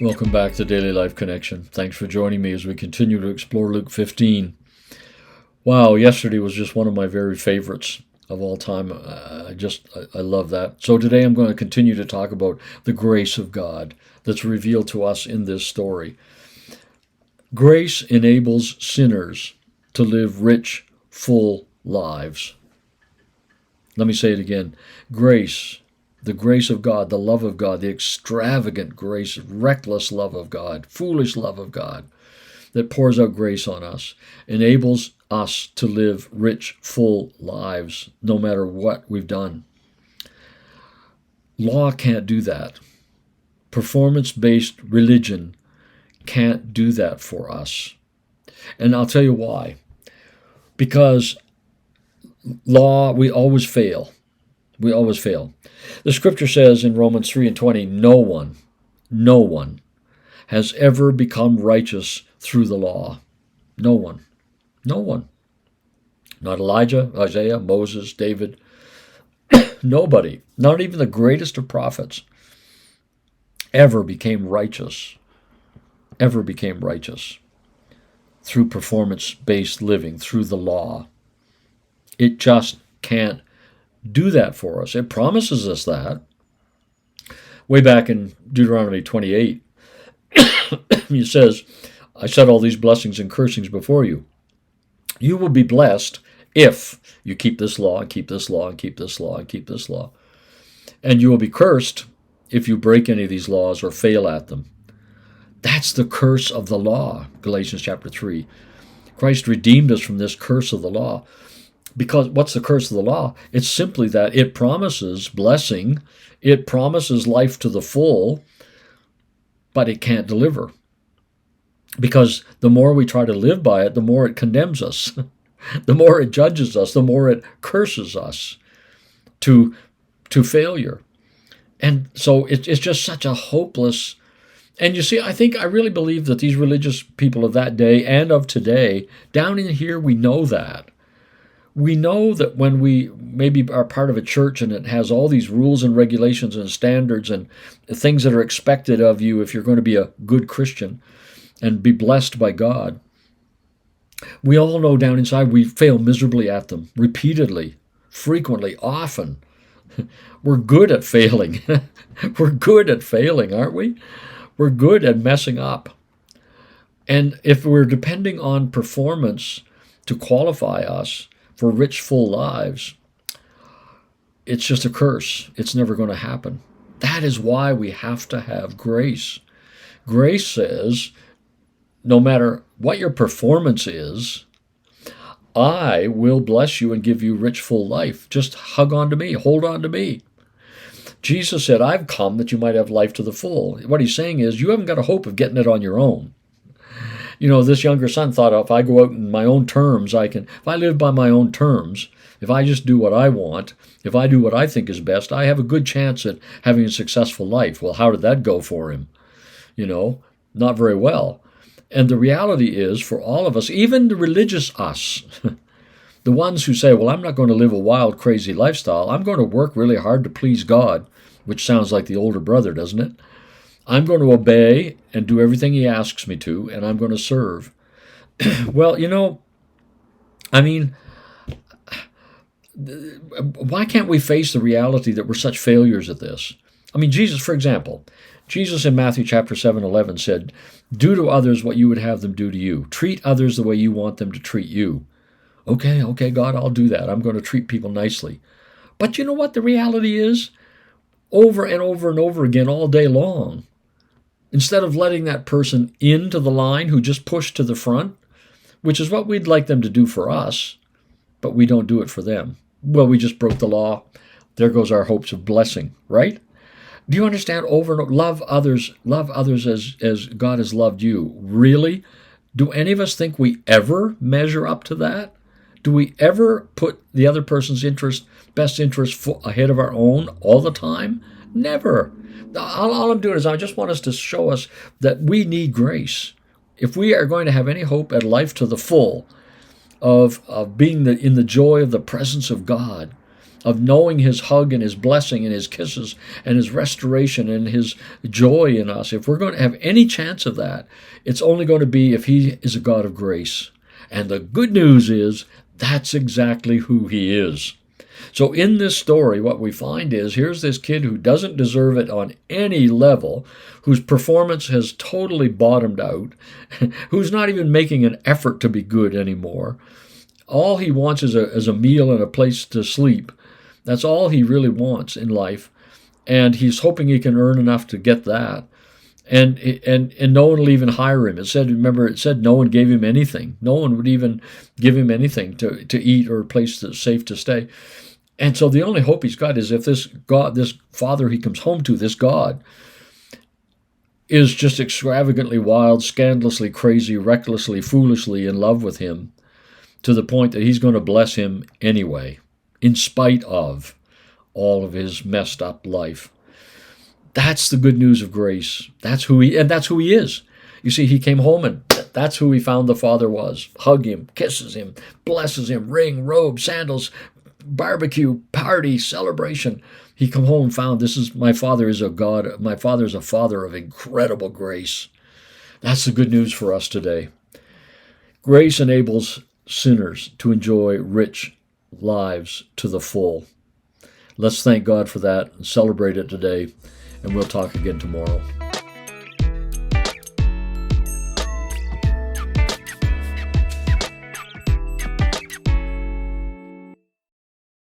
Welcome back to Daily Life Connection. Thanks for joining me as we continue to explore Luke 15. Wow, yesterday was just one of my very favorites of all time. I love that. So today I'm going to continue to talk about the grace of God that's revealed to us in this story. Grace enables sinners to live rich, full lives. Let me say it again. Grace, the grace of God, the love of God, the extravagant grace, reckless love of God, foolish love of God that pours out grace on us, enables us to live rich, full lives no matter what we've done. Law can't do that. Performance-based religion can't do that for us. And I'll tell you why. Because law, we always fail. We always fail. The scripture says in Romans 3:20, no one has ever become righteous through the law. No one. No one. Not Elijah, Isaiah, Moses, David. Nobody, not even the greatest of prophets, ever became righteous through performance-based living, through the law. It just can't do that for us. It promises us that. Way back in Deuteronomy 28, it says, I set all these blessings and cursings before you. You will be blessed if you keep this law and keep this law and keep this law and keep this law. And you will be cursed if you break any of these laws or fail at them. That's the curse of the law, Galatians chapter 3. Christ redeemed us from this curse of the law. Because what's the curse of the law? It's simply that it promises blessing, it promises life to the full, but it can't deliver. Because the more we try to live by it, the more it condemns us. The more it judges us, the more it curses us to failure. And so it's just such a hopeless. And you see, I really believe that these religious people of that day and of today, down in here, we know that. We know that when we maybe are part of a church and it has all these rules and regulations and standards and things that are expected of you if you're going to be a good Christian and be blessed by God, we all know down inside we fail miserably at them, repeatedly, frequently, often. We're good at failing. We're good at failing, aren't we? We're good at messing up. And if we're depending on performance to qualify us for rich, full lives, it's just a curse. It's never going to happen. That is why we have to have grace. Grace says, no matter what your performance is, I will bless you and give you rich, full life. Just hug on to me. Hold on to me. Jesus said, I've come that you might have life to the full. What he's saying is, you haven't got a hope of getting it on your own. You know, this younger son thought, if I go out in my own terms, if I live by my own terms, if I just do what I want, if I do what I think is best, I have a good chance at having a successful life. Well, how did that go for him? You know, not very well. And the reality is, for all of us, even the religious us, the ones who say, well, I'm not going to live a wild, crazy lifestyle. I'm going to work really hard to please God, which sounds like the older brother, doesn't it? I'm going to obey and do everything he asks me to, and I'm going to serve. Well, you know, I mean, why can't we face the reality that we're such failures at this? I mean, Jesus, for example, Jesus in Matthew chapter 7:11 said, do to others what you would have them do to you. Treat others the way you want them to treat you. Okay, God, I'll do that. I'm going to treat people nicely. But you know what the reality is? Over and over and over again all day long, instead of letting that person into the line who just pushed to the front, which is what we'd like them to do for us, but we don't do it for them. Well, we just broke the law. There goes our hopes of blessing, right? Do you understand? Over and over, love others as God has loved you. Really? Do any of us think we ever measure up to that? Do we ever put the other person's best interest ahead of our own all the time? Never. All I'm doing is I just want us to show us that we need grace. If we are going to have any hope at life to the full of being in the joy of the presence of God, of knowing his hug and his blessing and his kisses and his restoration and his joy in us, if we're going to have any chance of that, it's only going to be if he is a God of grace. And the good news is that's exactly who he is. So in this story, what we find is here's this kid who doesn't deserve it on any level, whose performance has totally bottomed out, who's not even making an effort to be good anymore. All he wants is a meal and a place to sleep. That's all he really wants in life. And he's hoping he can earn enough to get that. And no one will even hire him. It said no one gave him anything. No one would even give him anything to eat or a place that's safe to stay. And so the only hope he's got is if this God, this father he comes home to, this God, is just extravagantly wild, scandalously crazy, recklessly, foolishly in love with him, to the point that he's going to bless him anyway, in spite of all of his messed up life. That's the good news of grace. That's who he is. You see, he came home and that's who he found the Father was. Hug him, kisses him, blesses him, ring, robe, sandals, barbecue, party, celebration. He come home and found my Father is a God. My Father is a Father of incredible grace. That's the good news for us today. Grace enables sinners to enjoy rich lives to the full. Let's thank God for that and celebrate it today, and we'll talk again tomorrow.